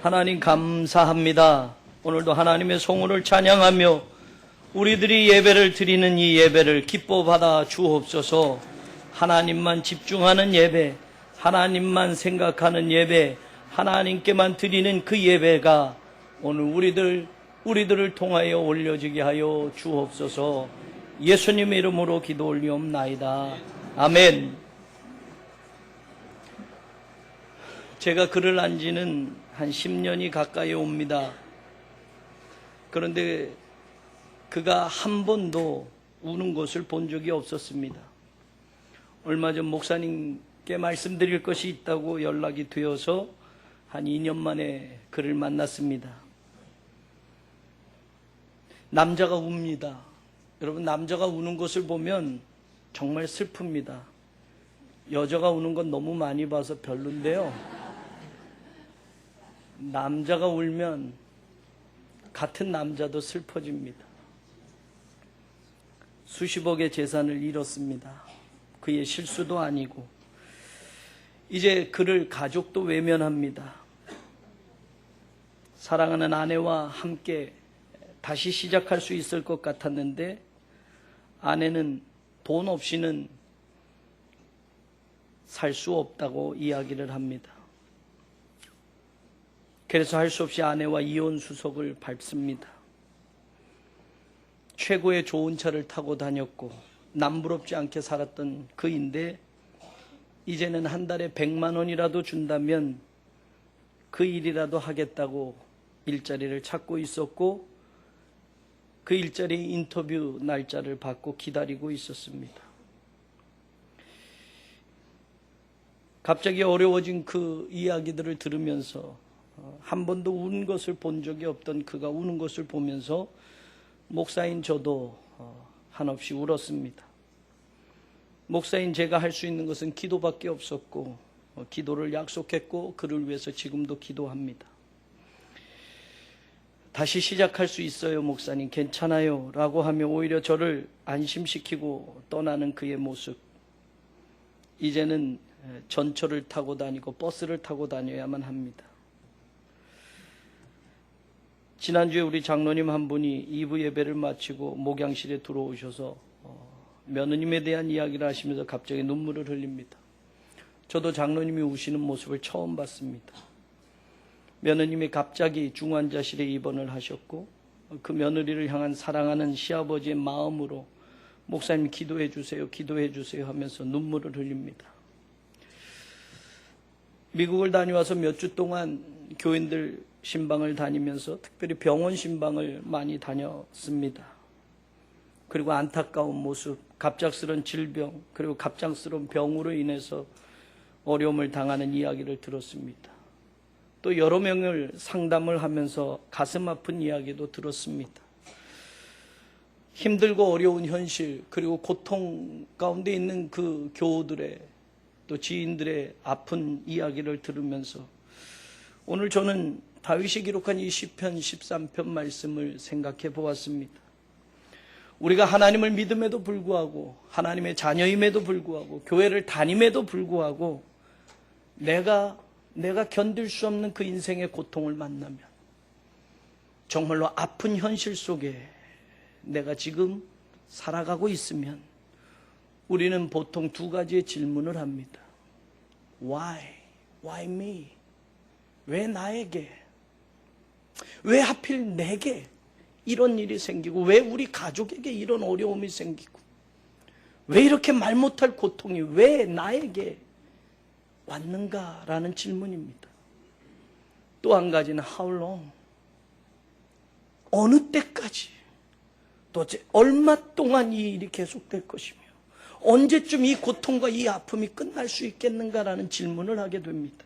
하나님 감사합니다. 오늘도 하나님의 성호를 찬양하며 우리들이 예배를 드리는 이 예배를 기뻐 받아 주옵소서. 하나님만 집중하는 예배, 하나님만 생각하는 예배, 하나님께만 드리는 그 예배가 오늘 우리들을 통하여 올려지게 하여 주옵소서. 예수님의 이름으로 기도 올리옵나이다. 아멘. 제가 글을 안 지는 한 10년이 가까이 옵니다. 그런데 그가 한 번도 우는 것을 본 적이 없었습니다. 얼마 전 목사님께 말씀드릴 것이 있다고 연락이 되어서 한 2년 만에 그를 만났습니다. 남자가 웁니다. 여러분, 남자가 우는 것을 보면 정말 슬픕니다. 여자가 우는 건 너무 많이 봐서 별론데요. 남자가 울면 같은 남자도 슬퍼집니다. 수십억의 재산을 잃었습니다. 그의 실수도 아니고. 이제 그를 가족도 외면합니다. 사랑하는 아내와 함께 다시 시작할 수 있을 것 같았는데 아내는 돈 없이는 살 수 없다고 이야기를 합니다. 그래서 할 수 없이 아내와 이혼 수속을 밟습니다. 최고의 좋은 차를 타고 다녔고 남부럽지 않게 살았던 그인데 이제는 한 달에 100만 원이라도 준다면 그 일이라도 하겠다고 일자리를 찾고 있었고 그 일자리 인터뷰 날짜를 받고 기다리고 있었습니다. 갑자기 어려워진 그 이야기들을 들으면서 한 번도 운 것을 본 적이 없던 그가 우는 것을 보면서 목사인 저도 한없이 울었습니다. 목사인 제가 할 수 있는 것은 기도밖에 없었고 기도를 약속했고 그를 위해서 지금도 기도합니다. 다시 시작할 수 있어요, 목사님. 괜찮아요 라고 하며 오히려 저를 안심시키고 떠나는 그의 모습. 이제는 전철을 타고 다니고 버스를 타고 다녀야만 합니다. 지난주에 우리 장로님 한 분이 2부 예배를 마치고 목양실에 들어오셔서 며느님에 대한 이야기를 하시면서 갑자기 눈물을 흘립니다. 저도 장로님이 우시는 모습을 처음 봤습니다. 며느님이 갑자기 중환자실에 입원을 하셨고 그 며느리를 향한 사랑하는 시아버지의 마음으로 목사님 기도해 주세요, 기도해 주세요 하면서 눈물을 흘립니다. 미국을 다녀와서 몇 주 동안 교인들 신방을 다니면서 특별히 병원 신방을 많이 다녔습니다. 그리고 안타까운 모습, 갑작스러운 질병, 그리고 갑작스러운 병으로 인해서 어려움을 당하는 이야기를 들었습니다. 또 여러 명을 상담을 하면서 가슴 아픈 이야기도 들었습니다. 힘들고 어려운 현실, 그리고 고통 가운데 있는 그 교우들의 또 지인들의 아픈 이야기를 들으면서 오늘 저는 다윗이 기록한 이 시편 13편 말씀을 생각해 보았습니다. 우리가 하나님을 믿음에도 불구하고 하나님의 자녀임에도 불구하고 교회를 다님에도 불구하고 내가 견딜 수 없는 그 인생의 고통을 만나면 정말로 아픈 현실 속에 내가 지금 살아가고 있으면 우리는 보통 두 가지의 질문을 합니다. Why? Why me? 왜 나에게? 왜 하필 내게 이런 일이 생기고 왜 우리 가족에게 이런 어려움이 생기고 왜 이렇게 말 못할 고통이 왜 나에게 왔는가라는 질문입니다. 또 한 가지는 How long? 어느 때까지? 도대체 얼마 동안 이 일이 계속될 것이며 언제쯤 이 고통과 이 아픔이 끝날 수 있겠는가라는 질문을 하게 됩니다.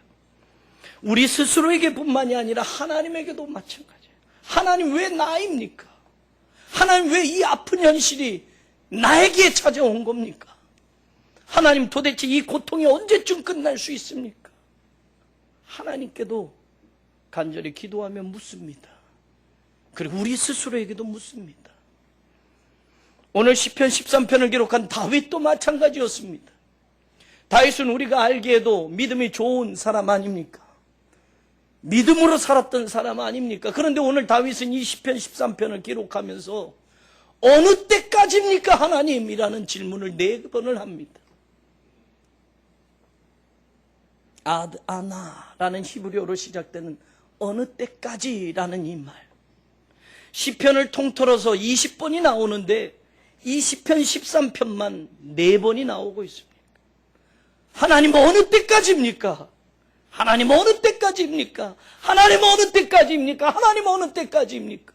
우리 스스로에게 뿐만이 아니라 하나님에게도 마찬가지예요. 하나님 왜 나입니까? 하나님 왜 이 아픈 현실이 나에게 찾아온 겁니까? 하나님 도대체 이 고통이 언제쯤 끝날 수 있습니까? 하나님께도 간절히 기도하며 묻습니다. 그리고 우리 스스로에게도 묻습니다. 오늘 시편 13편을 기록한 다윗도 마찬가지였습니다. 다윗은 우리가 알기에도 믿음이 좋은 사람 아닙니까? 믿음으로 살았던 사람 아닙니까? 그런데 오늘 다윗은 이 시편 13편을 기록하면서 어느 때까지입니까 하나님이라는 질문을 4번을 합니다. 아드 아나라는 히브리어로 시작되는 어느 때까지라는 이 말, 시편을 통틀어서 20번이 나오는데 이 시편 13편만 4번이 나오고 있습니다. 하나님 어느 때까지입니까? 하나님 어느 때까지입니까? 하나님 어느 때까지입니까? 하나님 어느 때까지입니까?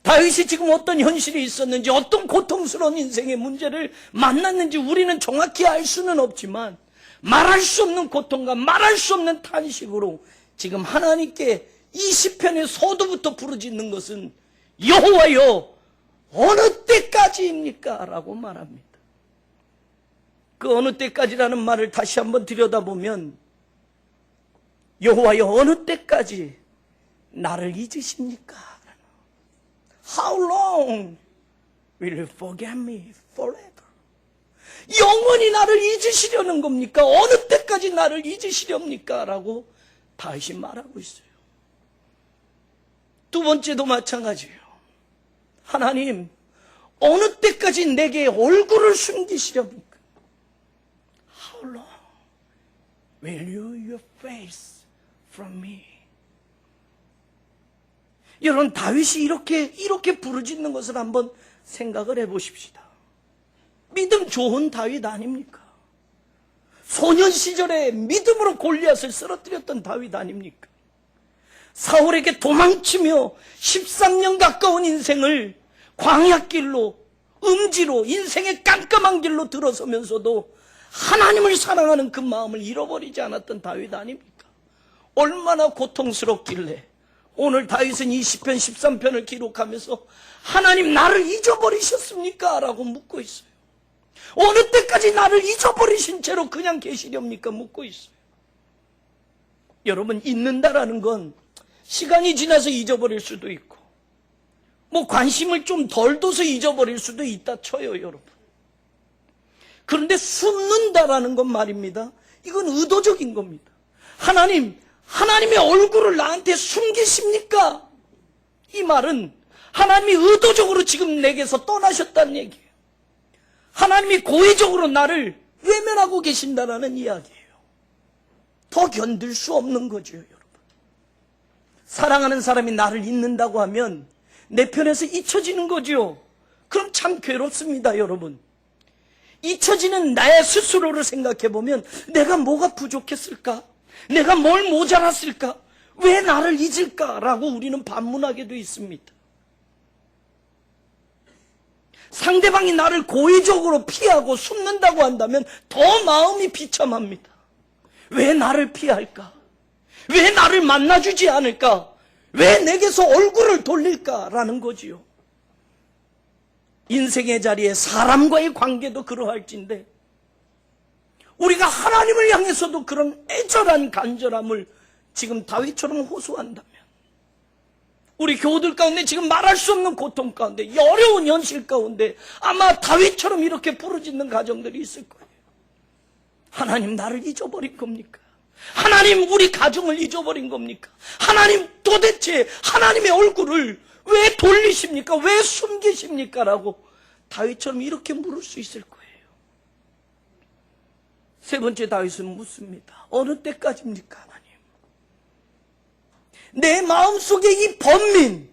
다윗이 지금 어떤 현실이 있었는지, 어떤 고통스러운 인생의 문제를 만났는지 우리는 정확히 알 수는 없지만 말할 수 없는 고통과 말할 수 없는 탄식으로 지금 하나님께 이 시편의 서두부터 부르짖는 것은 여호와여 어느 때까지입니까? 라고 말합니다. 그 어느 때까지라는 말을 다시 한번 들여다보면 여호와여 어느 때까지 나를 잊으십니까? How long will you forget me forever? 영원히 나를 잊으시려는 겁니까? 어느 때까지 나를 잊으시렵니까? 라고 다윗이 말하고 있어요. 두 번째도 마찬가지예요. 하나님 어느 때까지 내게 얼굴을 숨기시렵니까? How long will you your face from me? 여러분 다윗이 이렇게 부르짖는 것을 한번 생각을 해보십시다. 믿음 좋은 다윗 아닙니까? 소년 시절에 믿음으로 골리앗을 쓰러뜨렸던 다윗 아닙니까? 사울에게 도망치며 13년 가까운 인생을 광야길로, 음지로, 인생의 깜깜한 길로 들어서면서도 하나님을 사랑하는 그 마음을 잃어버리지 않았던 다윗 아닙니까? 얼마나 고통스럽길래 오늘 다윗은 이 시편 13편을 기록하면서 하나님 나를 잊어버리셨습니까? 라고 묻고 있어요. 어느 때까지 나를 잊어버리신 채로 그냥 계시렵니까? 묻고 있어요. 여러분 잊는다라는 건 시간이 지나서 잊어버릴 수도 있고 관심을 좀 덜 둬서 잊어버릴 수도 있다 쳐요 여러분. 그런데 숨는다라는 건 말입니다. 이건 의도적인 겁니다. 하나님의 얼굴을 나한테 숨기십니까? 이 말은 하나님이 의도적으로 지금 내게서 떠나셨다는 얘기예요. 하나님이 고의적으로 나를 외면하고 계신다라는 이야기예요. 더 견딜 수 없는 거죠 여러분. 사랑하는 사람이 나를 잊는다고 하면 내 편에서 잊혀지는 거죠. 그럼 참 괴롭습니다 여러분. 잊혀지는 나의 스스로를 생각해보면 내가 뭐가 부족했을까? 내가 뭘 모자랐을까? 왜 나를 잊을까? 라고 우리는 반문하게 돼 있습니다. 상대방이 나를 고의적으로 피하고 숨는다고 한다면 더 마음이 비참합니다. 왜 나를 피할까? 왜 나를 만나주지 않을까? 왜 내게서 얼굴을 돌릴까? 라는 거지요. 인생의 자리에 사람과의 관계도 그러할진데 우리가 하나님을 향해서도 그런 애절한 간절함을 지금 다윗처럼 호소한다면 우리 교우들 가운데 지금 말할 수 없는 고통 가운데 어려운 현실 가운데 아마 다윗처럼 이렇게 부르짖는 가정들이 있을 거예요. 하나님 나를 잊어버린 겁니까? 하나님 우리 가정을 잊어버린 겁니까? 하나님 도대체 하나님의 얼굴을 왜 돌리십니까? 왜 숨기십니까? 라고 다윗처럼 이렇게 물을 수 있을 거예요. 세 번째 다윗은 묻습니다. 어느 때까지입니까 하나님? 내 마음속에 이 번민,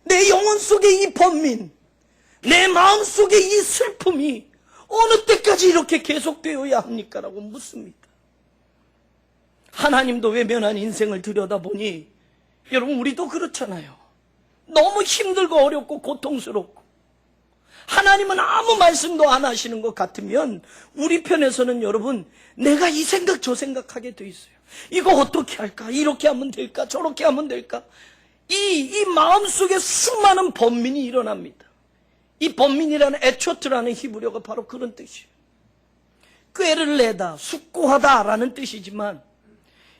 내 영혼 속에 이 번민, 내 마음속에 이 슬픔이 어느 때까지 이렇게 계속되어야 합니까? 라고 묻습니다. 하나님도 외면한 인생을 들여다보니 여러분 우리도 그렇잖아요. 너무 힘들고 어렵고 고통스럽고 하나님은 아무 말씀도 안 하시는 것 같으면 우리 편에서는 여러분 내가 이 생각 저 생각하게 돼 있어요. 이거 어떻게 할까? 이렇게 하면 될까? 저렇게 하면 될까? 이 마음속에 수많은 번민이 일어납니다. 이 번민이라는 에초트라는 히브리어가 바로 그런 뜻이에요. 꾀를 내다, 숙고하다라는 뜻이지만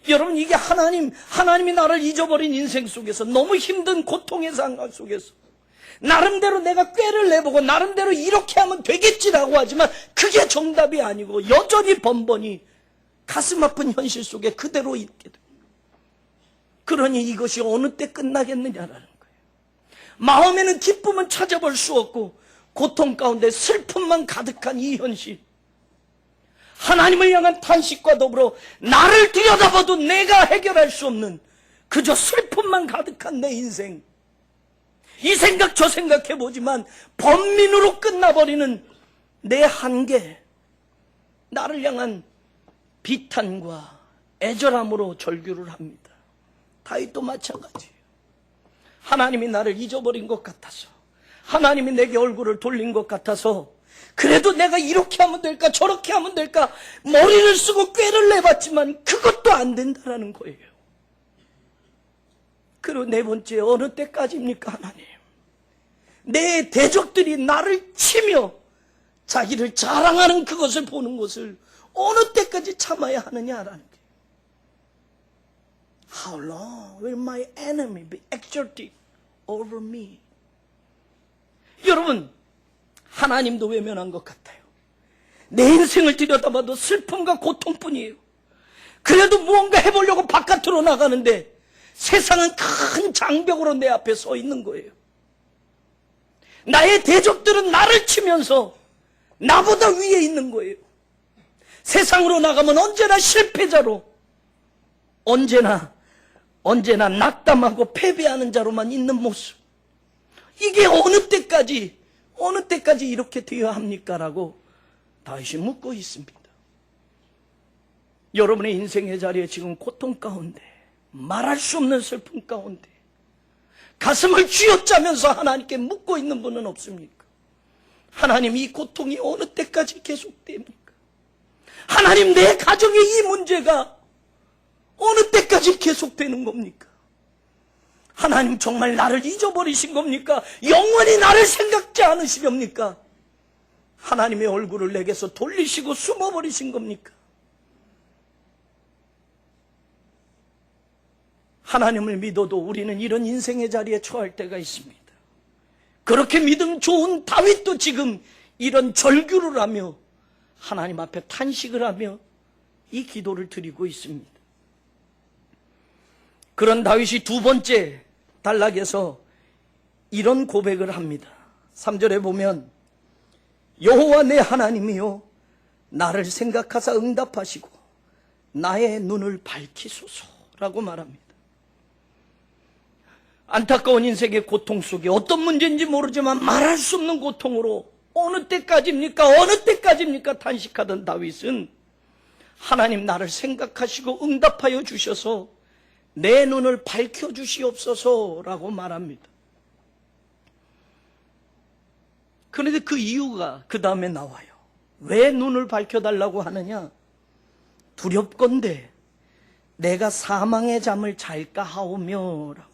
여러분 이게 하나님이 나를 잊어버린 인생 속에서 너무 힘든 고통의 상황 속에서 나름대로 내가 꾀를 내보고 나름대로 이렇게 하면 되겠지라고 하지만 그게 정답이 아니고 여전히 번번이 가슴 아픈 현실 속에 그대로 있게 됩니다. 그러니 이것이 어느 때 끝나겠느냐라는 거예요. 마음에는 기쁨은 찾아볼 수 없고 고통 가운데 슬픔만 가득한 이 현실. 하나님을 향한 탄식과 더불어 나를 들여다봐도 내가 해결할 수 없는 그저 슬픔만 가득한 내 인생. 이 생각 저 생각해보지만 번민으로 끝나버리는 내 한계. 나를 향한 비탄과 애절함으로 절규를 합니다. 다윗도 마찬가지예요. 하나님이 나를 잊어버린 것 같아서, 하나님이 내게 얼굴을 돌린 것 같아서, 그래도 내가 이렇게 하면 될까 저렇게 하면 될까 머리를 쓰고 꾀를 내봤지만 그것도 안 된다라는 거예요. 그리고 네 번째, 어느 때까지입니까 하나님? 내 대적들이 나를 치며 자기를 자랑하는 그것을 보는 것을 어느 때까지 참아야 하느냐라는 거예요. How long will my enemy be exerted over me? 여러분, 하나님도 외면한 것 같아요. 내 인생을 들여다봐도 슬픔과 고통뿐이에요. 그래도 무언가 해보려고 바깥으로 나가는데 세상은 큰 장벽으로 내 앞에 서 있는 거예요. 나의 대적들은 나를 치면서 나보다 위에 있는 거예요. 세상으로 나가면 언제나 실패자로, 언제나 낙담하고 패배하는 자로만 있는 모습. 이게 어느 때까지 이렇게 되어야 합니까? 라고 다윗이 묻고 있습니다. 여러분의 인생의 자리에 지금 고통 가운데, 말할 수 없는 슬픔 가운데 가슴을 쥐어짜면서 하나님께 묻고 있는 분은 없습니까? 하나님, 이 고통이 어느 때까지 계속됩니까? 하나님, 내 가정의 이 문제가 어느 때까지 계속되는 겁니까? 하나님, 정말 나를 잊어버리신 겁니까? 영원히 나를 생각지 않으시렵니까? 하나님의 얼굴을 내게서 돌리시고 숨어버리신 겁니까? 하나님을 믿어도 우리는 이런 인생의 자리에 처할 때가 있습니다. 그렇게 믿음 좋은 다윗도 지금 이런 절규를 하며 하나님 앞에 탄식을 하며 이 기도를 드리고 있습니다. 그런 다윗이 두 번째 단락에서 이런 고백을 합니다. 3절에 보면 여호와 내 하나님이요 나를 생각하사 응답하시고 나의 눈을 밝히소서라고 말합니다. 안타까운 인생의 고통 속에 어떤 문제인지 모르지만 말할 수 없는 고통으로 어느 때까지입니까 탄식하던 다윗은 하나님, 나를 생각하시고 응답하여 주셔서 내 눈을 밝혀주시옵소서라고 말합니다. 그런데 그 이유가 그 다음에 나와요. 왜 눈을 밝혀달라고 하느냐? 두렵건대 내가 사망의 잠을 잘까 하오며 라고.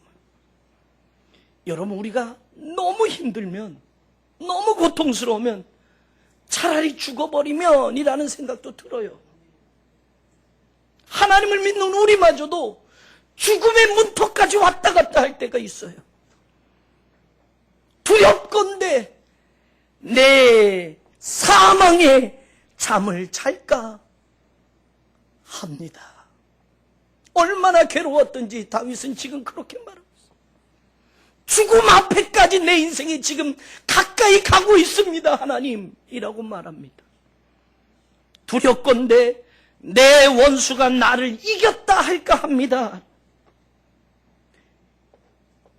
여러분, 우리가 너무 힘들면, 너무 고통스러우면 차라리 죽어버리면 이라는 생각도 들어요. 하나님을 믿는 우리마저도 죽음의 문턱까지 왔다 갔다 할 때가 있어요. 두렵건대 내 사망의 잠을 잘까 합니다. 얼마나 괴로웠던지 다윗은 지금 그렇게 말합니다. 죽음 앞에까지 내 인생이 지금 가까이 가고 있습니다, 하나님이라고 말합니다. 두렵건대 내 원수가 나를 이겼다 할까 합니다.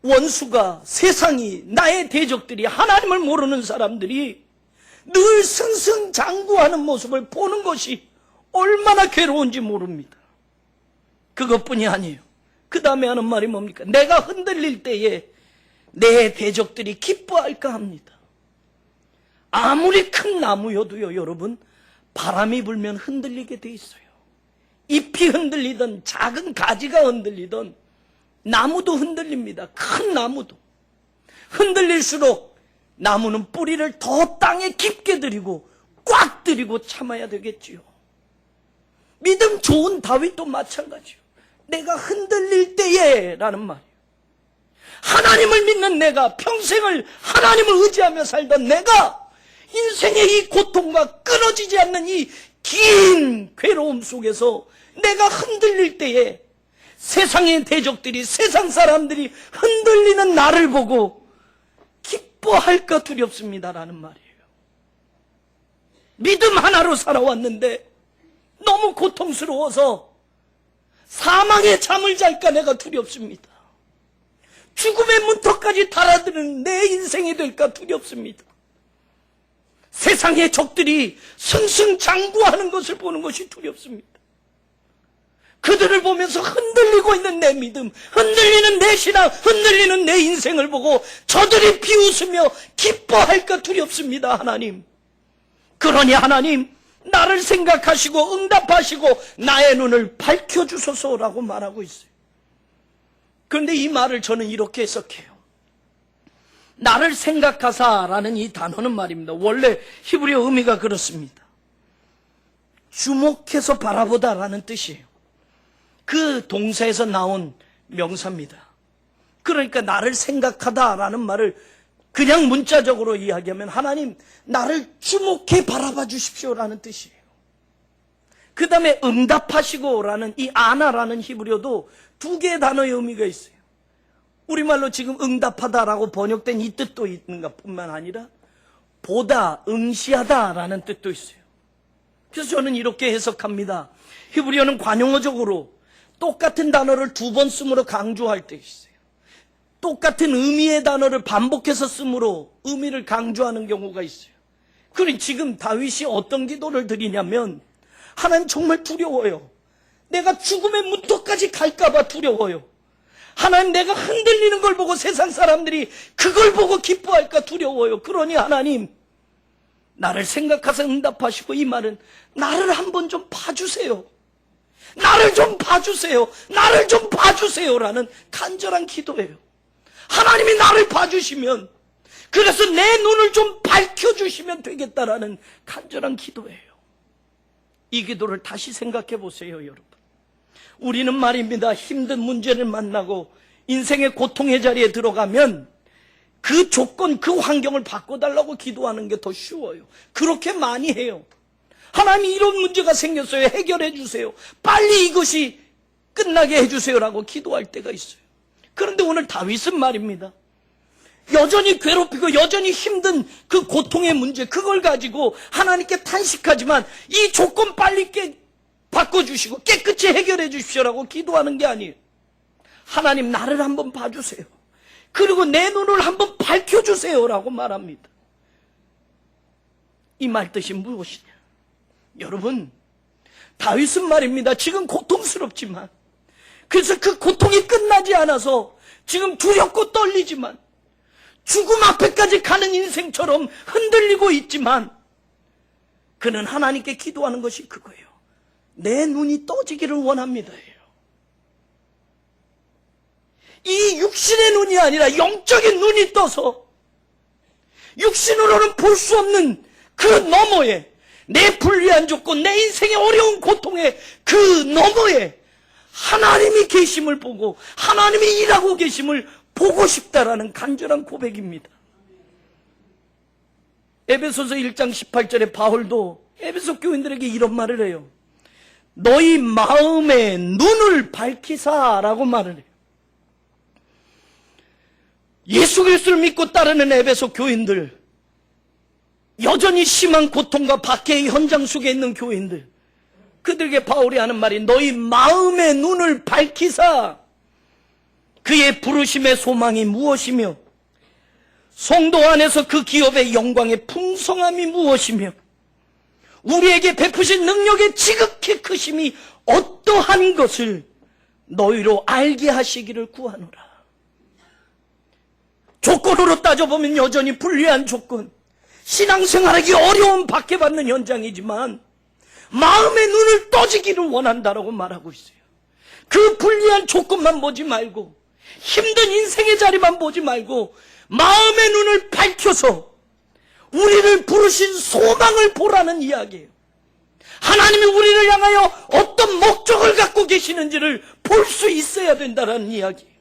원수가, 세상이, 나의 대적들이, 하나님을 모르는 사람들이 늘 승승장구하는 모습을 보는 것이 얼마나 괴로운지 모릅니다. 그것뿐이 아니에요. 그 다음에 하는 말이 뭡니까? 내가 흔들릴 때에 내 대적들이 기뻐할까 합니다. 아무리 큰 나무여도요, 여러분, 바람이 불면 흔들리게 돼 있어요. 잎이 흔들리던, 작은 가지가 흔들리던 나무도 흔들립니다. 큰 나무도. 흔들릴수록 나무는 뿌리를 더 땅에 깊게 들이고 꽉 들이고 참아야 되겠지요. 믿음 좋은 다윗도 마찬가지요. 내가 흔들릴 때에 라는 말이에요. 하나님을 믿는 내가, 평생을 하나님을 의지하며 살던 내가 인생의 이 고통과 끊어지지 않는 이 긴 괴로움 속에서 내가 흔들릴 때에 세상의 대적들이, 세상 사람들이 흔들리는 나를 보고 기뻐할까 두렵습니다라는 말이에요. 믿음 하나로 살아왔는데 너무 고통스러워서 사망의 잠을 잘까 내가 두렵습니다. 죽음의 문턱까지 달아드는 내 인생이 될까 두렵습니다. 세상의 적들이 승승장구하는 것을 보는 것이 두렵습니다. 그들을 보면서 흔들리고 있는 내 믿음, 흔들리는 내 신앙, 흔들리는 내 인생을 보고 저들이 비웃으며 기뻐할까 두렵습니다. 하나님, 그러니 하나님, 나를 생각하시고 응답하시고 나의 눈을 밝혀주소서라고 말하고 있어요. 그런데 이 말을 저는 이렇게 해석해요. 나를 생각하사라는 이 단어는 말입니다, 원래 히브리어 의미가 그렇습니다. 주목해서 바라보다라는 뜻이에요. 그 동사에서 나온 명사입니다. 그러니까 나를 생각하다라는 말을 그냥 문자적으로 이야기하면 하나님, 나를 주목해 바라봐 주십시오라는 뜻이에요. 그 다음에 응답하시고라는 이 아나라는 히브리어도 두 개의 단어의 의미가 있어요. 우리말로 지금 응답하다라고 번역된 이 뜻도 있는가 뿐만 아니라 보다, 응시하다라는 뜻도 있어요. 그래서 저는 이렇게 해석합니다. 히브리어는 관용어적으로 똑같은 단어를 두 번 쓰므로 강조할 때 있어요. 똑같은 의미의 단어를 반복해서 쓰므로 의미를 강조하는 경우가 있어요. 그러니 지금 다윗이 어떤 기도를 드리냐면, 하나님 정말 두려워요. 내가 죽음의 문턱까지 갈까봐 두려워요. 하나님, 내가 흔들리는 걸 보고 세상 사람들이 그걸 보고 기뻐할까 두려워요. 그러니 하나님, 나를 생각하사 응답하시고, 이 말은 나를 한번 좀 봐주세요. 나를 좀 봐주세요. 나를 좀 봐주세요라는 간절한 기도예요. 하나님이 나를 봐주시면, 그래서 내 눈을 좀 밝혀주시면 되겠다라는 간절한 기도예요. 이 기도를 다시 생각해 보세요, 여러분. 우리는 말입니다, 힘든 문제를 만나고 인생의 고통의 자리에 들어가면 그 조건, 그 환경을 바꿔달라고 기도하는 게 더 쉬워요. 그렇게 많이 해요. 하나님, 이런 문제가 생겼어요. 해결해 주세요. 빨리 이것이 끝나게 해주세요라고 기도할 때가 있어요. 그런데 오늘 다윗은 말입니다, 여전히 괴롭히고 여전히 힘든 그 고통의 문제, 그걸 가지고 하나님께 탄식하지만 이 조건 빨리 바꿔주시고 깨끗이 해결해 주십시오라고 기도하는 게 아니에요. 하나님, 나를 한번 봐주세요. 그리고 내 눈을 한번 밝혀주세요라고 말합니다. 이 말 뜻이 무엇이냐? 여러분, 다윗은 말입니다, 지금 고통스럽지만, 그래서 그 고통이 끝나지 않아서 지금 두렵고 떨리지만, 죽음 앞에까지 가는 인생처럼 흔들리고 있지만, 그는 하나님께 기도하는 것이 그거예요. 내 눈이 떠지기를 원합니다. 이 육신의 눈이 아니라 영적인 눈이 떠서 육신으로는 볼 수 없는 그 너머에, 내 불리한 조건, 내 인생의 어려운 고통의 그 너머에 하나님이 계심을 보고 하나님이 일하고 계심을 보고 싶다라는 간절한 고백입니다. 에베소서 1장 18절에 바울도 에베소 교인들에게 이런 말을 해요. 너희 마음의 눈을 밝히사라고 말을 해요. 예수 그리스도를 믿고 따르는 에베소 교인들, 여전히 심한 고통과 박해의 현장 속에 있는 교인들, 그들에게 바울이 하는 말이 너희 마음의 눈을 밝히사 그의 부르심의 소망이 무엇이며 성도 안에서 그 기업의 영광의 풍성함이 무엇이며 우리에게 베푸신 능력의 지극히 크심이 어떠한 것을 너희로 알게 하시기를 구하노라. 조건으로 따져보면 여전히 불리한 조건, 신앙생활하기 어려운 박해받는 현장이지만 마음의 눈을 떠지기를 원한다라고 말하고 있어요. 그 불리한 조건만 보지 말고, 힘든 인생의 자리만 보지 말고 마음의 눈을 밝혀서 우리를 부르신 소망을 보라는 이야기예요. 하나님이 우리를 향하여 어떤 목적을 갖고 계시는지를 볼 수 있어야 된다는 이야기예요.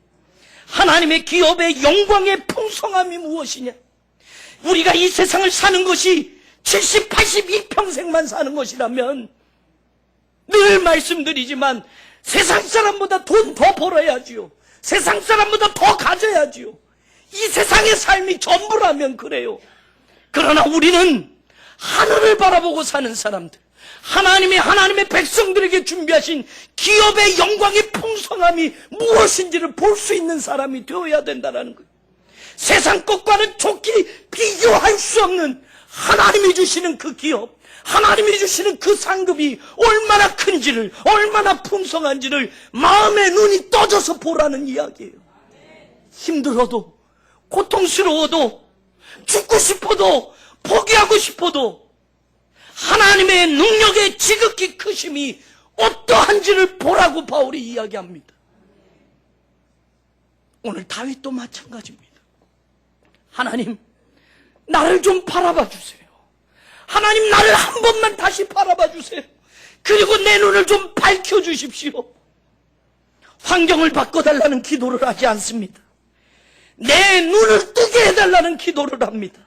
하나님의 기업의 영광의 풍성함이 무엇이냐? 우리가 이 세상을 사는 것이 70, 80, 이 평생만 사는 것이라면 늘 말씀드리지만 세상 사람보다 돈 더 벌어야지요. 세상 사람보다 더 가져야지요. 이 세상의 삶이 전부라면 그래요. 그러나 우리는 하늘을 바라보고 사는 사람들, 하나님의 백성들에게 준비하신 기업의 영광의 풍성함이 무엇인지를 볼 수 있는 사람이 되어야 된다는 거예요. 세상 것과는 좋게 비교할 수 없는 하나님이 주시는 그 기업, 하나님이 주시는 그 상급이 얼마나 큰지를, 얼마나 풍성한지를 마음의 눈이 떠져서 보라는 이야기예요. 힘들어도, 고통스러워도, 죽고 싶어도, 포기하고 싶어도 하나님의 능력의 지극히 크심이 어떠한지를 보라고 바울이 이야기합니다. 오늘 다윗도 마찬가지입니다. 하나님, 나를 좀 바라봐 주세요. 하나님, 나를 한 번만 다시 바라봐 주세요. 그리고 내 눈을 좀 밝혀 주십시오. 환경을 바꿔달라는 기도를 하지 않습니다. 내 눈을 뜨게 해달라는 기도를 합니다.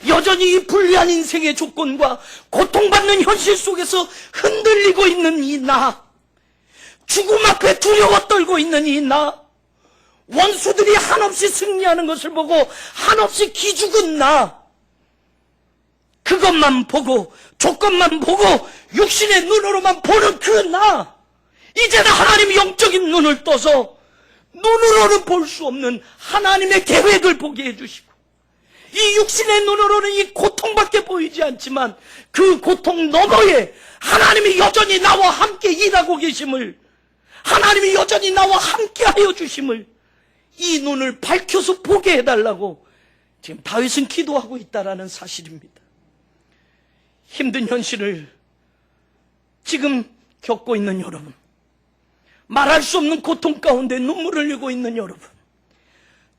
여전히 이 불리한 인생의 조건과 고통받는 현실 속에서 흔들리고 있는 이 나, 죽음 앞에 두려워 떨고 있는 이 나, 원수들이 한없이 승리하는 것을 보고 한없이 기죽은 나, 그것만 보고 조건만 보고 육신의 눈으로만 보는 그 나, 이제는 하나님이 영적인 눈을 떠서 눈으로는 볼 수 없는 하나님의 계획을 보게 해주시고, 이 육신의 눈으로는 이 고통밖에 보이지 않지만 그 고통 너머에 하나님이 여전히 나와 함께 일하고 계심을, 하나님이 여전히 나와 함께 하여 주심을 이 눈을 밝혀서 보게 해달라고 지금 다윗은 기도하고 있다는 사실입니다. 힘든 현실을 지금 겪고 있는 여러분, 말할 수 없는 고통 가운데 눈물을 흘리고 있는 여러분,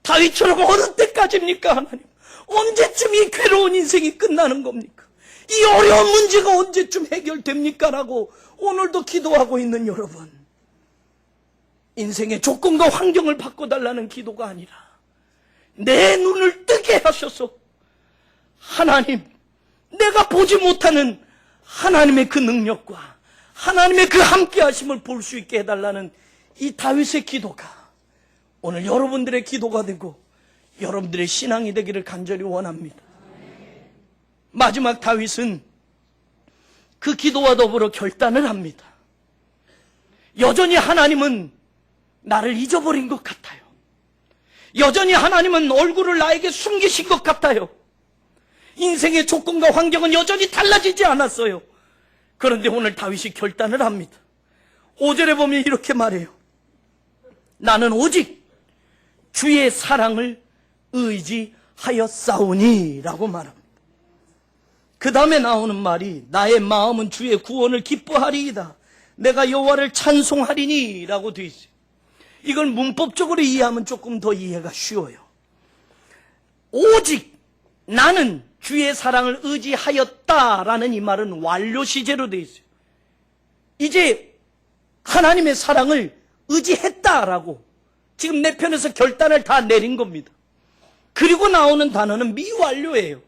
다윗처럼 어느 때까지입니까? 하나님, 언제쯤 이 괴로운 인생이 끝나는 겁니까? 이 어려운 문제가 언제쯤 해결됩니까? 라고 오늘도 기도하고 있는 여러분, 인생의 조건과 환경을 바꿔달라는 기도가 아니라 내 눈을 뜨게 하셔서 하나님, 내가 보지 못하는 하나님의 그 능력과 하나님의 그 함께 하심을 볼 수 있게 해달라는 이 다윗의 기도가 오늘 여러분들의 기도가 되고 여러분들의 신앙이 되기를 간절히 원합니다. 마지막 다윗은 그 기도와 더불어 결단을 합니다. 여전히 하나님은 나를 잊어버린 것 같아요. 여전히 하나님은 얼굴을 나에게 숨기신 것 같아요. 인생의 조건과 환경은 여전히 달라지지 않았어요. 그런데 오늘 다윗이 결단을 합니다. 5절에 보면 이렇게 말해요. 나는 오직 주의 사랑을 의지하였사오니 라고 말합니다. 그 다음에 나오는 말이 나의 마음은 주의 구원을 기뻐하리이다. 내가 여호와를 찬송하리니 라고 되어 있어요. 이걸 문법적으로 이해하면 조금 더 이해가 쉬워요. 오직 나는 주의 사랑을 의지하였다라는 이 말은 완료 시제로 되어 있어요. 이제 하나님의 사랑을 의지했다라고 지금 내 편에서 결단을 다 내린 겁니다. 그리고 나오는 단어는 미완료예요.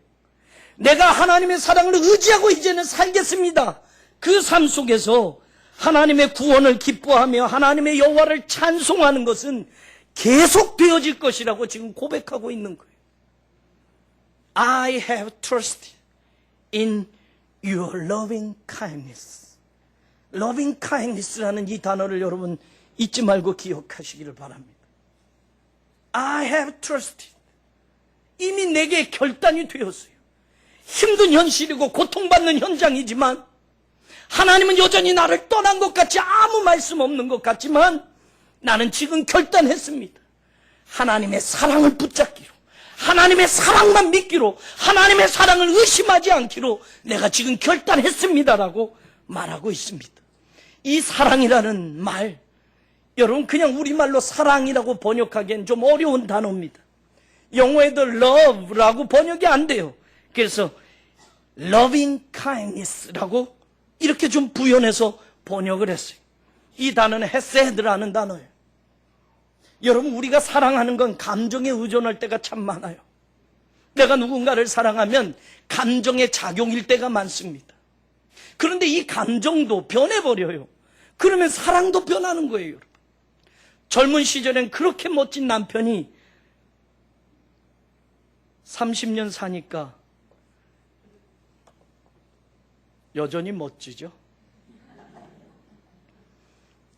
내가 하나님의 사랑을 의지하고 이제는 살겠습니다. 그 삶 속에서 하나님의 구원을 기뻐하며 하나님의 여호와를 찬송하는 것은 계속 되어질 것이라고 지금 고백하고 있는 거예요. I have trusted in your loving kindness. loving kindness라는 이 단어를 여러분 잊지 말고 기억하시기를 바랍니다. I have trusted. 이미 내게 결단이 되었어요. 힘든 현실이고 고통받는 현장이지만 하나님은 여전히 나를 떠난 것 같이 아무 말씀 없는 것 같지만 나는 지금 결단했습니다. 하나님의 사랑을 붙잡기로, 하나님의 사랑만 믿기로, 하나님의 사랑을 의심하지 않기로 내가 지금 결단했습니다라고 말하고 있습니다. 이 사랑이라는 말, 여러분 그냥 우리말로 사랑이라고 번역하기엔 좀 어려운 단어입니다. 영어에도 love라고 번역이 안 돼요. 그래서 loving kindness라고 이렇게 좀 부연해서 번역을 했어요. 이 단어는 헤세드라는 단어예요. 여러분 우리가 사랑하는 건 감정에 의존할 때가 참 많아요. 내가 누군가를 사랑하면 감정의 작용일 때가 많습니다. 그런데 이 감정도 변해버려요. 그러면 사랑도 변하는 거예요, 여러분. 젊은 시절엔 그렇게 멋진 남편이 30년 사니까 여전히 멋지죠?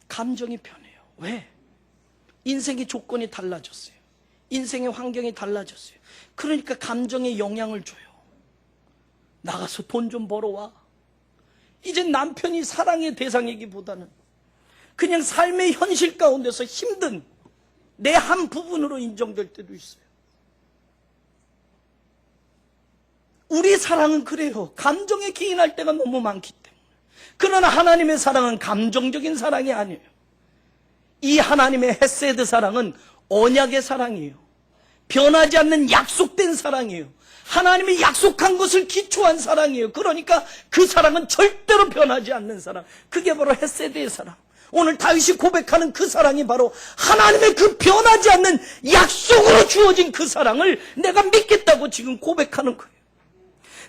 감정이 변해요. 왜? 인생의 조건이 달라졌어요. 인생의 환경이 달라졌어요. 그러니까 감정에 영향을 줘요. 나가서 돈 좀 벌어와. 이제 남편이 사랑의 대상이기보다는 그냥 삶의 현실 가운데서 힘든 내 한 부분으로 인정될 때도 있어요. 우리 사랑은 그래요. 감정에 기인할 때가 너무 많기 때문에. 그러나 하나님의 사랑은 감정적인 사랑이 아니에요. 이 하나님의 헤세드 사랑은 언약의 사랑이에요. 변하지 않는 약속된 사랑이에요. 하나님이 약속한 것을 기초한 사랑이에요. 그러니까 그 사랑은 절대로 변하지 않는 사랑. 그게 바로 헤세드의 사랑. 오늘 다윗이 고백하는 그 사랑이 바로 하나님의 그 변하지 않는 약속으로 주어진 그 사랑을 내가 믿겠다고 지금 고백하는 거예요.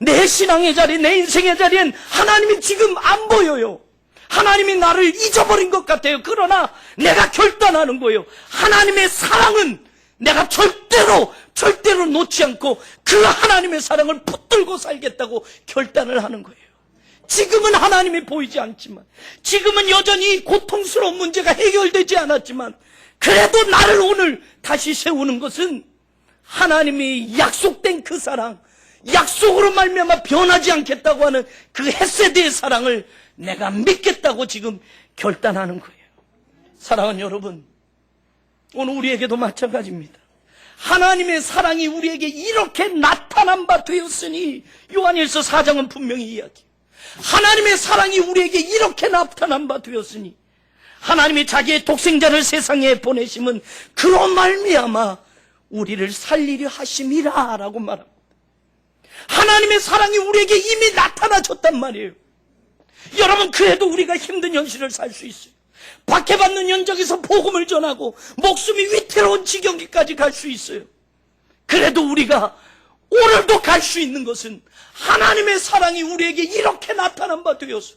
내 신앙의 자리, 내 인생의 자리엔 하나님이 지금 안 보여요. 하나님이 나를 잊어버린 것 같아요. 그러나 내가 결단하는 거예요. 하나님의 사랑은 내가 절대로 놓지 않고 그 하나님의 사랑을 붙들고 살겠다고 결단을 하는 거예요. 지금은 하나님이 보이지 않지만, 지금은 여전히 고통스러운 문제가 해결되지 않았지만, 그래도 나를 오늘 다시 세우는 것은 하나님이 약속된 그 사랑, 약속으로 말미암아 변하지 않겠다고 하는 그 헤세드의 사랑을 내가 믿겠다고 지금 결단하는 거예요. 사랑하는 여러분, 오늘 우리에게도 마찬가지입니다. 하나님의 사랑이 우리에게 이렇게 나타난 바 되었으니, 요한일서 4장은 분명히 이야기해요. 하나님의 사랑이 우리에게 이렇게 나타난 바 되었으니, 하나님이 자기의 독생자를 세상에 보내심은 그로 말미암아 우리를 살리려 하심이라 라고 말합니다. 하나님의 사랑이 우리에게 이미 나타나졌단 말이에요. 여러분, 그래도 우리가 힘든 현실을 살 수 있어요. 박해받는 현장에서 복음을 전하고 목숨이 위태로운 지경까지 갈 수 있어요. 그래도 우리가 오늘도 갈 수 있는 것은 하나님의 사랑이 우리에게 이렇게 나타난 바 되어서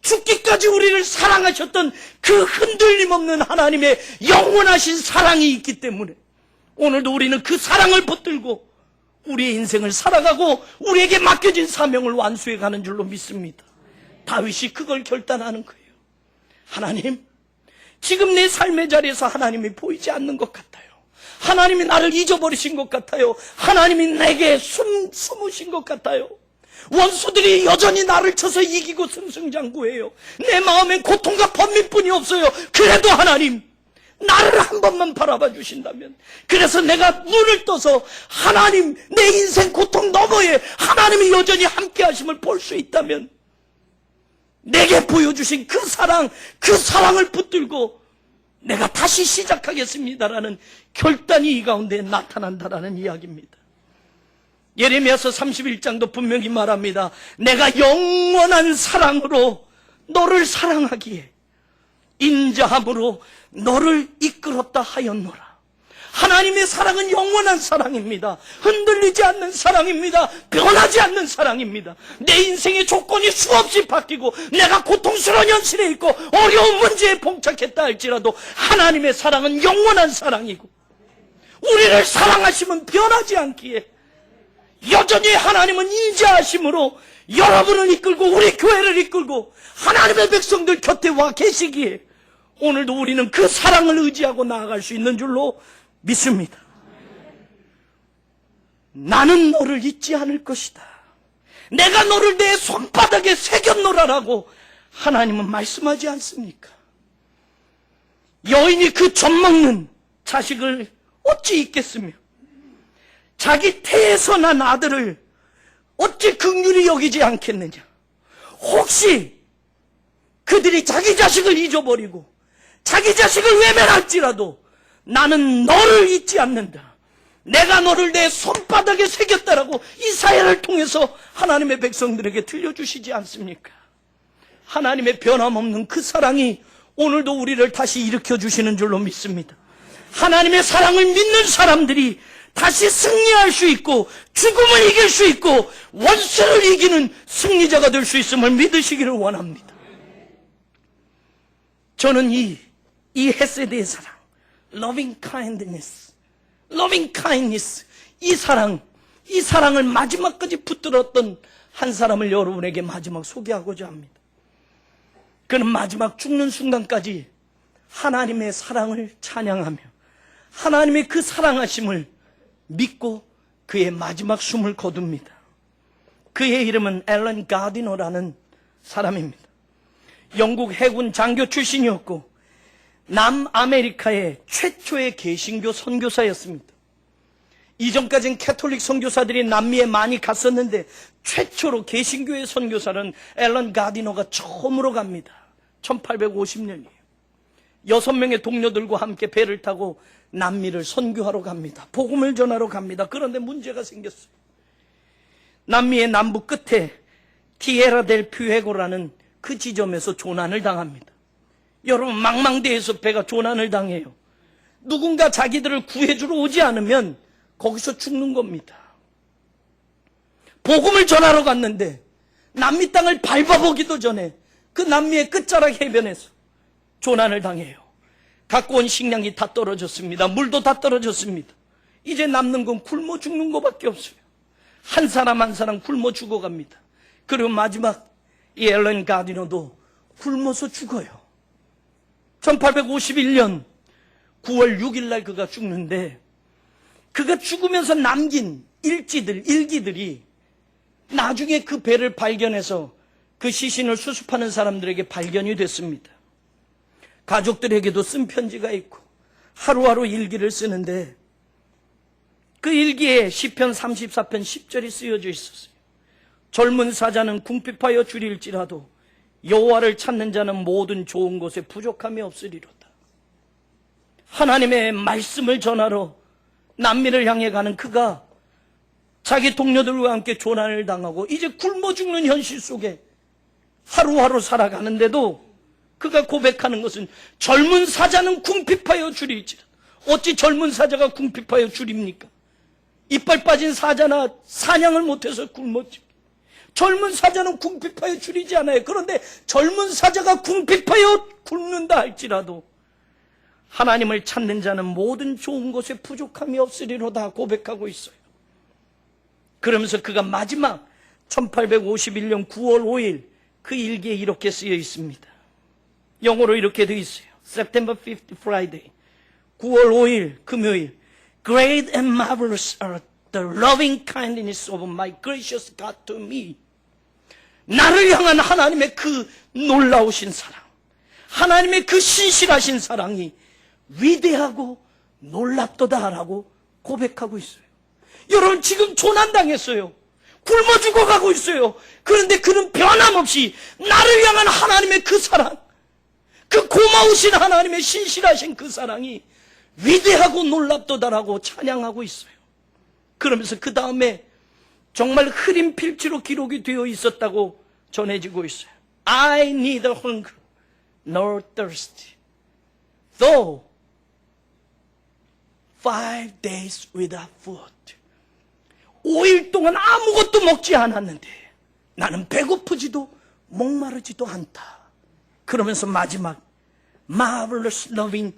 죽기까지 우리를 사랑하셨던 그 흔들림 없는 하나님의 영원하신 사랑이 있기 때문에 오늘도 우리는 그 사랑을 붙들고 우리의 인생을 살아가고 우리에게 맡겨진 사명을 완수해 가는 줄로 믿습니다. 다윗이 그걸 결단하는 거예요. 하나님, 지금 내 삶의 자리에서 하나님이 보이지 않는 것 같아요. 하나님이 나를 잊어버리신 것 같아요. 하나님이 내게 숨으신 것 같아요. 원수들이 여전히 나를 쳐서 이기고 승승장구해요. 내 마음엔 고통과 번민뿐이 없어요. 그래도 하나님, 나를 한 번만 바라봐 주신다면, 그래서 내가 눈을 떠서 하나님, 내 인생 고통 너머에 하나님이 여전히 함께 하심을 볼 수 있다면 내게 보여주신 그 사랑을 붙들고 내가 다시 시작하겠습니다라는 결단이 이 가운데 나타난다라는 이야기입니다. 예레미야서 31장도 분명히 말합니다. 내가 영원한 사랑으로 너를 사랑하기에 인자함으로 너를 이끌었다 하였노라. 하나님의 사랑은 영원한 사랑입니다. 흔들리지 않는 사랑입니다. 변하지 않는 사랑입니다. 내 인생의 조건이 수없이 바뀌고 내가 고통스러운 현실에 있고 어려운 문제에 봉착했다 할지라도 하나님의 사랑은 영원한 사랑이고 우리를 사랑하시면 변하지 않기에 여전히 하나님은 인자하심으로 여러분을 이끌고 우리 교회를 이끌고 하나님의 백성들 곁에 와 계시기에 오늘도 우리는 그 사랑을 의지하고 나아갈 수 있는 줄로 믿습니다. 나는 너를 잊지 않을 것이다. 내가 너를 내 손바닥에 새겼노라라고 하나님은 말씀하지 않습니까? 여인이 그 젖먹는 자식을 어찌 잊겠으며 자기 태에서 난 아들을 어찌 긍휼히 여기지 않겠느냐. 혹시 그들이 자기 자식을 잊어버리고 자기 자식을 외면할지라도 나는 너를 잊지 않는다. 내가 너를 내 손바닥에 새겼다라고 이사야를 통해서 하나님의 백성들에게 들려주시지 않습니까? 하나님의 변함없는 그 사랑이 오늘도 우리를 다시 일으켜주시는 줄로 믿습니다. 하나님의 사랑을 믿는 사람들이 다시 승리할 수 있고 죽음을 이길 수 있고 원수를 이기는 승리자가 될 수 있음을 믿으시기를 원합니다. 저는 이 헤세드의 사랑, loving kindness, 이 사랑을 마지막까지 붙들었던 한 사람을 여러분에게 마지막 소개하고자 합니다. 그는 마지막 죽는 순간까지 하나님의 사랑을 찬양하며 하나님의 그 사랑하심을 믿고 그의 마지막 숨을 거둡니다. 그의 이름은 앨런 가디너라는 사람입니다. 영국 해군 장교 출신이었고 남아메리카의 최초의 개신교 선교사였습니다. 이전까지는 캐톨릭 선교사들이 남미에 많이 갔었는데 최초로 개신교의 선교사는 앨런 가디너가 처음으로 갑니다. 1850년이에요. 6명의 동료들과 함께 배를 타고 남미를 선교하러 갑니다. 복음을 전하러 갑니다. 그런데 문제가 생겼어요. 남미의 남부 끝에 티에라 델 퓨에고라는 그 지점에서 조난을 당합니다. 여러분, 망망대해에서 배가 조난을 당해요. 누군가 자기들을 구해주러 오지 않으면 거기서 죽는 겁니다. 복음을 전하러 갔는데 남미 땅을 밟아보기도 전에 그 남미의 끝자락 해변에서 조난을 당해요. 갖고 온 식량이 다 떨어졌습니다. 물도 다 떨어졌습니다. 이제 남는 건 굶어 죽는 것밖에 없어요. 한 사람 한 사람 굶어 죽어갑니다. 그리고 마지막 이 앨런 가디너도 굶어서 죽어요. 1851년 9월 6일 날 그가 죽는데, 그가 죽으면서 남긴 일기들이 나중에 그 배를 발견해서 그 시신을 수습하는 사람들에게 발견이 됐습니다. 가족들에게도 쓴 편지가 있고 하루하루 일기를 쓰는데 그 일기에 시편 34편 10절이 쓰여져 있었어요. 젊은 사자는 궁핍하여 줄일지라도 여호와를 찾는 자는 모든 좋은 것에 부족함이 없으리로다. 하나님의 말씀을 전하러 남미를 향해 가는 그가 자기 동료들과 함께 조난을 당하고 이제 굶어 죽는 현실 속에 하루하루 살아가는데도 그가 고백하는 것은 젊은 사자는 궁핍하여 줄일지라도. 어찌 젊은 사자가 궁핍하여 줄입니까? 이빨 빠진 사자나 사냥을 못해서 굶었지. 젊은 사자는 궁핍하여 줄이지 않아요. 그런데 젊은 사자가 궁핍하여 굶는다 할지라도 하나님을 찾는 자는 모든 좋은 것에 부족함이 없으리로다 고백하고 있어요. 그러면서 그가 마지막 1851년 9월 5일 그 일기에 이렇게 쓰여 있습니다. 영어로 이렇게 되어 있어요. September 5th Friday, 9월 5일 금요일. Great and marvelous are the loving kindness of my gracious God to me. 나를 향한 하나님의 그 놀라우신 사랑, 하나님의 그 신실하신 사랑이 위대하고 놀랍도다라고 고백하고 있어요. 여러분, 지금 조난당했어요. 굶어 죽어가고 있어요. 그런데 그는 변함없이 나를 향한 하나님의 그 사랑, 그 고마우신 하나님의 신실하신 그 사랑이 위대하고 놀랍도다라고 찬양하고 있어요. 그러면서 그 다음에 정말 흐린 필지로 기록이 되어 있었다고 전해지고 있어요. I neither hunger nor thirsty, though 5 days without food. 5일 동안 아무것도 먹지 않았는데 나는 배고프지도 목마르지도 않다. 그러면서 마지막 marvelous loving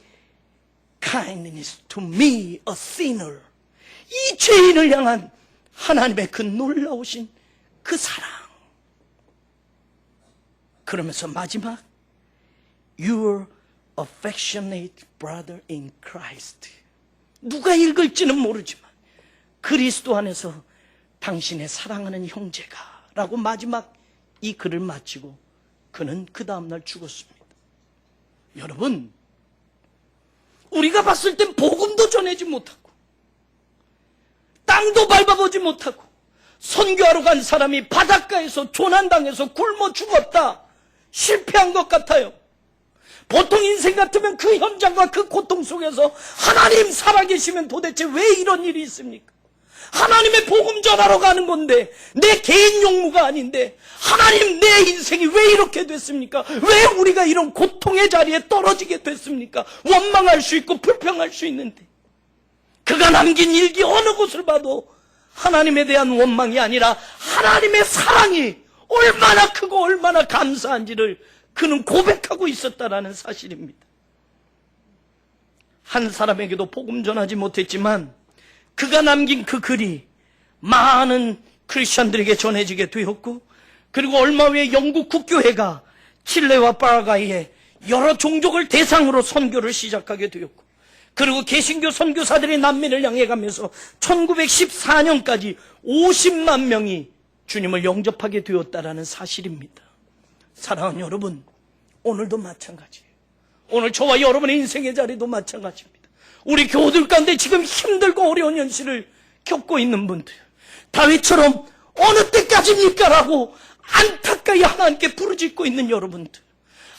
kindness to me, a sinner. 이 죄인을 향한 하나님의 그 놀라우신 그 사랑. 그러면서 마지막 your affectionate brother in Christ. 누가 읽을지는 모르지만 그리스도 안에서 당신의 사랑하는 형제가 라고 마지막 이 글을 마치고 그는 그 다음날 죽었습니다. 여러분, 우리가 봤을 땐 복음도 전하지 못하고 땅도 밟아보지 못하고 선교하러 간 사람이 바닷가에서 조난당해서 굶어 죽었다, 실패한 것 같아요. 보통 인생 같으면 그 현장과 그 고통 속에서 하나님 살아계시면 도대체 왜 이런 일이 있습니까? 하나님의 복음 전하러 가는 건데, 내 개인 용무가 아닌데 하나님, 내 인생이 왜 이렇게 됐습니까? 왜 우리가 이런 고통의 자리에 떨어지게 됐습니까? 원망할 수 있고 불평할 수 있는데 그가 남긴 일기 어느 곳을 봐도 하나님에 대한 원망이 아니라 하나님의 사랑이 얼마나 크고 얼마나 감사한지를 그는 고백하고 있었다라는 사실입니다. 한 사람에게도 복음 전하지 못했지만 그가 남긴 그 글이 많은 크리스천들에게 전해지게 되었고, 그리고 얼마 후에 영국 국교회가 칠레와 파라과이에 여러 종족을 대상으로 선교를 시작하게 되었고, 그리고 개신교 선교사들이 남미를 향해 가면서 1914년까지 50만 명이 주님을 영접하게 되었다라는 사실입니다. 사랑하는 여러분, 오늘도 마찬가지예요. 오늘 저와 여러분의 인생의 자리도 마찬가지입니다. 우리 교우들 가운데 지금 힘들고 어려운 현실을 겪고 있는 분들, 다윗처럼 어느 때까지입니까? 라고 안타까이 하나님께 부르짖고 있는 여러분들,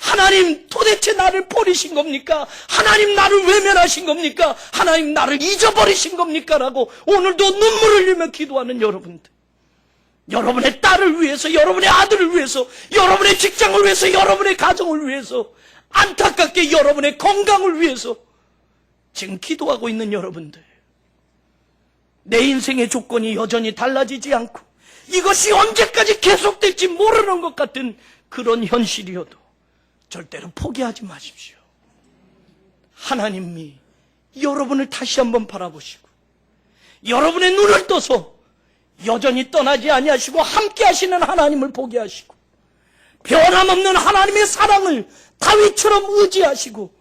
하나님 도대체 나를 버리신 겁니까? 하나님 나를 외면하신 겁니까? 하나님 나를 잊어버리신 겁니까? 라고 오늘도 눈물을 흘리며 기도하는 여러분들, 여러분의 딸을 위해서, 여러분의 아들을 위해서, 여러분의 직장을 위해서, 여러분의 가정을 위해서, 안타깝게 여러분의 건강을 위해서 지금 기도하고 있는 여러분들, 내 인생의 조건이 여전히 달라지지 않고 이것이 언제까지 계속될지 모르는 것 같은 그런 현실이어도 절대로 포기하지 마십시오. 하나님이 여러분을 다시 한번 바라보시고 여러분의 눈을 떠서 여전히 떠나지 아니하시고 함께 하시는 하나님을 보게 하시고 변함없는 하나님의 사랑을 다윗처럼 의지하시고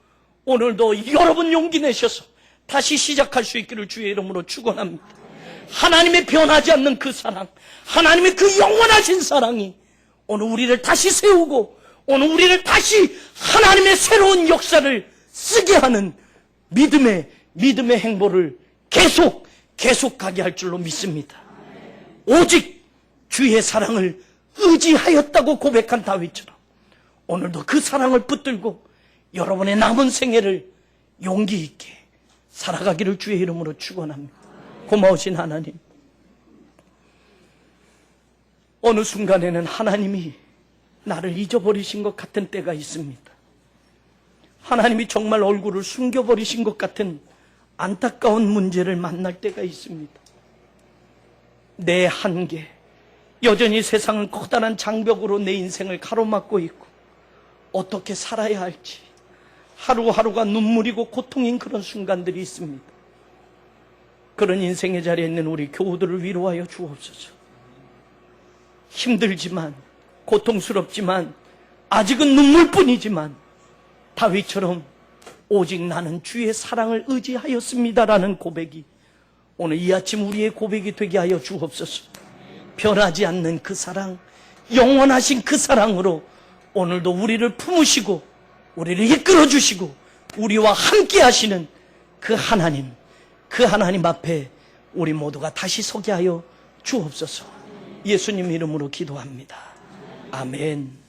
오늘도 여러분 용기 내셔서 다시 시작할 수 있기를 주의 이름으로 축원합니다. 하나님의 변하지 않는 그 사랑, 하나님의 그 영원하신 사랑이 오늘 우리를 다시 세우고 오늘 우리를 다시 하나님의 새로운 역사를 쓰게 하는 믿음의 행보를 계속하게 할 줄로 믿습니다. 오직 주의 사랑을 의지하였다고 고백한 다윗처럼 오늘도 그 사랑을 붙들고 여러분의 남은 생애를 용기 있게 살아가기를 주의 이름으로 축원합니다. 고마우신 하나님, 어느 순간에는 하나님이 나를 잊어버리신 것 같은 때가 있습니다. 하나님이 정말 얼굴을 숨겨버리신 것 같은 안타까운 문제를 만날 때가 있습니다. 내 한계, 여전히 세상은 커다란 장벽으로 내 인생을 가로막고 있고 어떻게 살아야 할지 하루하루가 눈물이고 고통인 그런 순간들이 있습니다. 그런 인생의 자리에 있는 우리 교우들을 위로하여 주옵소서. 힘들지만 고통스럽지만 아직은 눈물뿐이지만 다윗처럼 오직 나는 주의 사랑을 의지하였습니다라는 고백이 오늘 이 아침 우리의 고백이 되게 하여 주옵소서. 변하지 않는 그 사랑, 영원하신 그 사랑으로 오늘도 우리를 품으시고 우리를 이끌어 주시고 우리와 함께 하시는 그 하나님 앞에 우리 모두가 다시 서게 하여 주옵소서. 예수님 이름으로 기도합니다. 아멘.